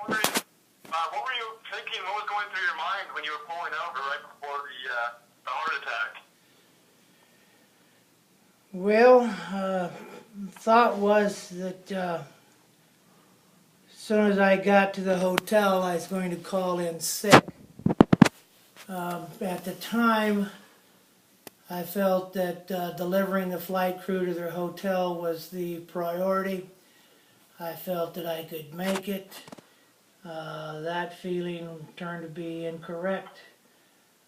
wondering, what were you thinking? What was going through your mind when you were pulling over right before the heart attack? Well, thought was that as soon as I got to the hotel, I was going to call in sick. At the time, I felt that delivering the flight crew to their hotel was the priority. I felt that I could make it. That feeling turned to be incorrect.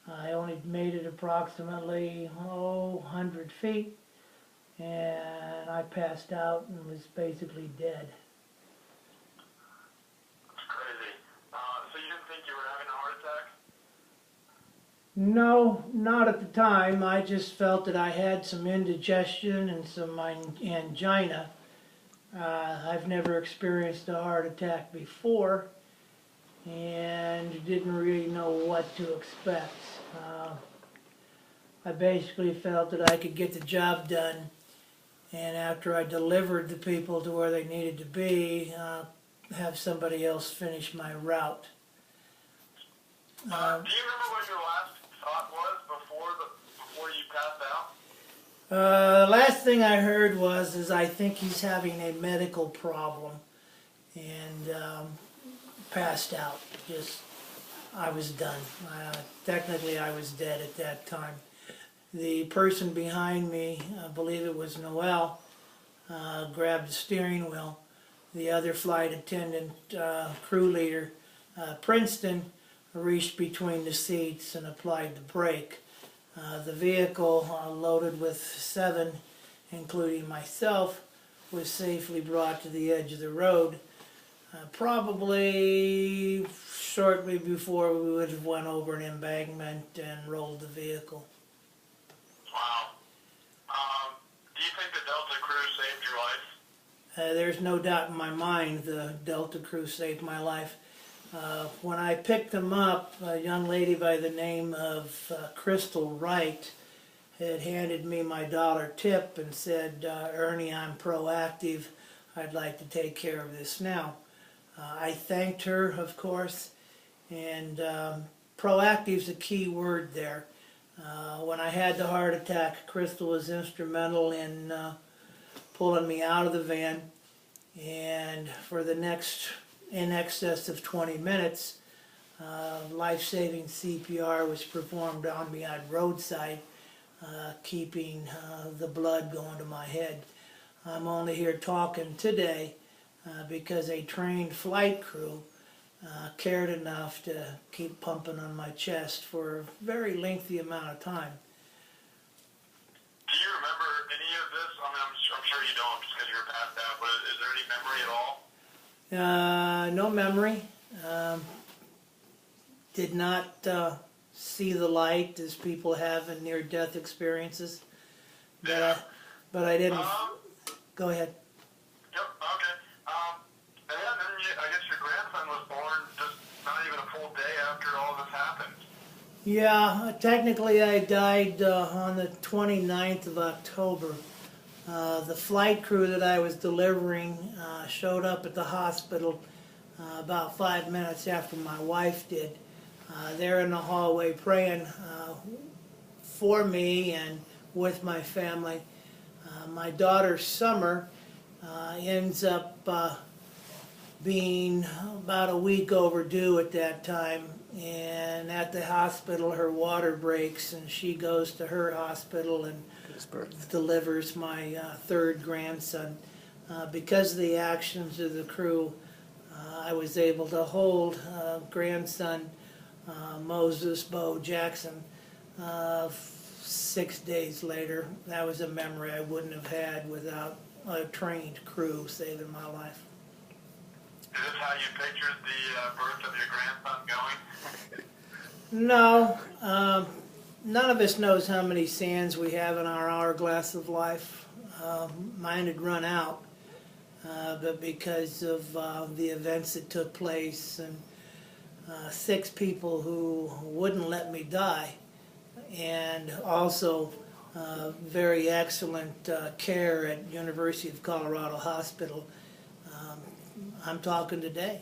I only made it approximately 100 feet, and I passed out and was basically dead. That's crazy. So you didn't think you were having a heart attack? No, not at the time. I just felt that I had some indigestion and some angina. I've never experienced a heart attack before and didn't really know what to expect. I basically felt that I could get the job done, and after I delivered the people to where they needed to be, have somebody else finish my route. Do you remember what your last thought was before you passed out? Last thing I heard was I think he's having a medical problem, and passed out. I was done. Technically, I was dead at that time. The person behind me, I believe it was Noel, grabbed the steering wheel. The other flight attendant, crew leader, Princeton, reached between the seats and applied the brake. The vehicle, loaded with 7, including myself, was safely brought to the edge of the road, probably shortly before we would have went over an embankment and rolled the vehicle. Wow. Do you think the Delta crew saved your life? There's no doubt in my mind the Delta crew saved my life. When I picked them up, a young lady by the name of Crystal Wright had handed me my dollar tip and said, Ernie, I'm proactive. I'd like to take care of this now. I thanked her, of course, and proactive's a key word there. When I had the heart attack, Crystal was instrumental in pulling me out of the van, and for the next in excess of 20 minutes, life-saving CPR was performed on me at roadside, keeping the blood going to my head. I'm only here talking today because a trained flight crew cared enough to keep pumping on my chest for a very lengthy amount of time. Do you remember any of this? I mean, I'm sure you don't just because you were passed out, but is there any memory at all? No memory. Did not see the light as people have in near-death experiences. But I didn't. Go ahead. Yep, okay. And then I guess your grandson was born just not even a full day after all this happened. Yeah, technically I died on the 29th of October. The flight crew that I was delivering showed up at the hospital about 5 minutes after my wife did. They're in the hallway praying for me and with my family. My daughter Summer ends up being about a week overdue at that time, and at the hospital her water breaks and she goes to her hospital and delivers my third grandson. Because of the actions of the crew, I was able to hold grandson Moses Bo Jackson 6 days later. That was a memory I wouldn't have had without a trained crew saving my life. Is this how you pictured the birth of your grandson going? No. None of us knows how many sands we have in our hourglass of life. Mine had run out, but because of the events that took place and 6 people who wouldn't let me die, and also very excellent care at University of Colorado Hospital, I'm talking today.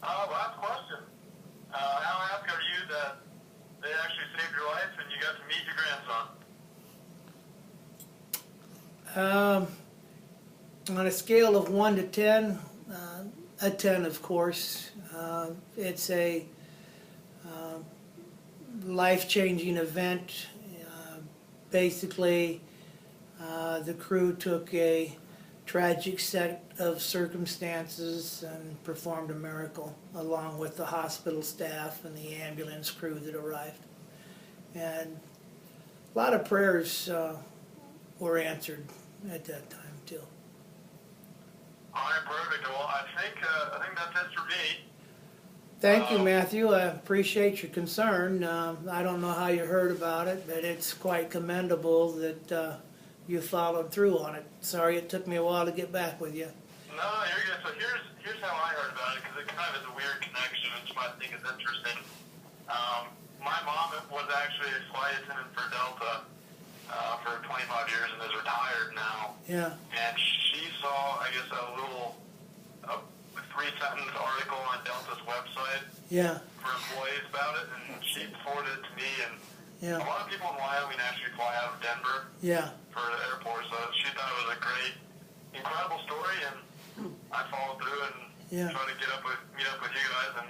Last question. How happy are you that they actually saved your life and you got to meet your grandson? On a scale of 1 to 10, a 10 of course. It's a life-changing event. Basically, the crew took a tragic set of circumstances and performed a miracle along with the hospital staff and the ambulance crew that arrived. And a lot of prayers were answered at that time too. All right, perfect. Well, I think that's it for me. Thank you, Matthew. I appreciate your concern. I don't know how you heard about it, but it's quite commendable that you followed through on it. Sorry it took me a while to get back with you. No, you're good. So here's how I heard about it, because it kind of is a weird connection, which you might think is interesting. My mom was actually a flight attendant for Delta for 25 years and is retired now. Yeah. And she saw, I guess, a little 3-sentence article on Delta's website Yeah. for employees about it, and she forwarded it to me. And Yeah. a lot of people in Wyoming actually fly out of Denver Yeah. for the airport, so she thought it was a great, incredible story, and I followed through and Yeah. tried to meet up with you guys, and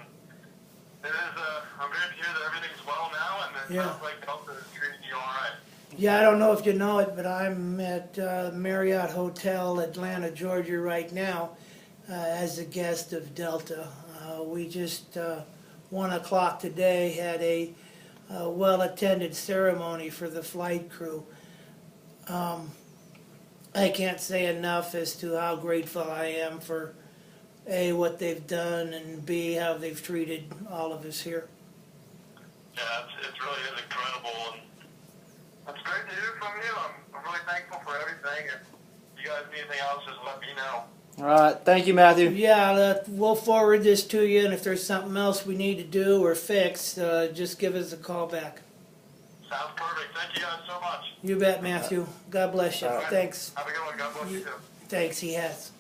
it is, I'm great to hear that everything's well now, and it Yeah. sounds like Delta is treating you all right. Yeah, I don't know if you know it, but I'm at Marriott Hotel, Atlanta, Georgia right now as a guest of Delta. We just, 1 o'clock today, had a well-attended ceremony for the flight crew. I can't say enough as to how grateful I am for A, what they've done, and B, how they've treated all of us here. Yeah, it really is incredible, and it's great to hear from you. I'm really thankful for everything, and if you guys need anything else, just let me know. All right. Thank you, Matthew. Yeah, we'll forward this to you, and if there's something else we need to do or fix, just give us a call back. Sounds perfect. Thank you guys so much. You bet, Matthew. God bless you. All right. Thanks. Have a good one. God bless you too. Thanks, he has.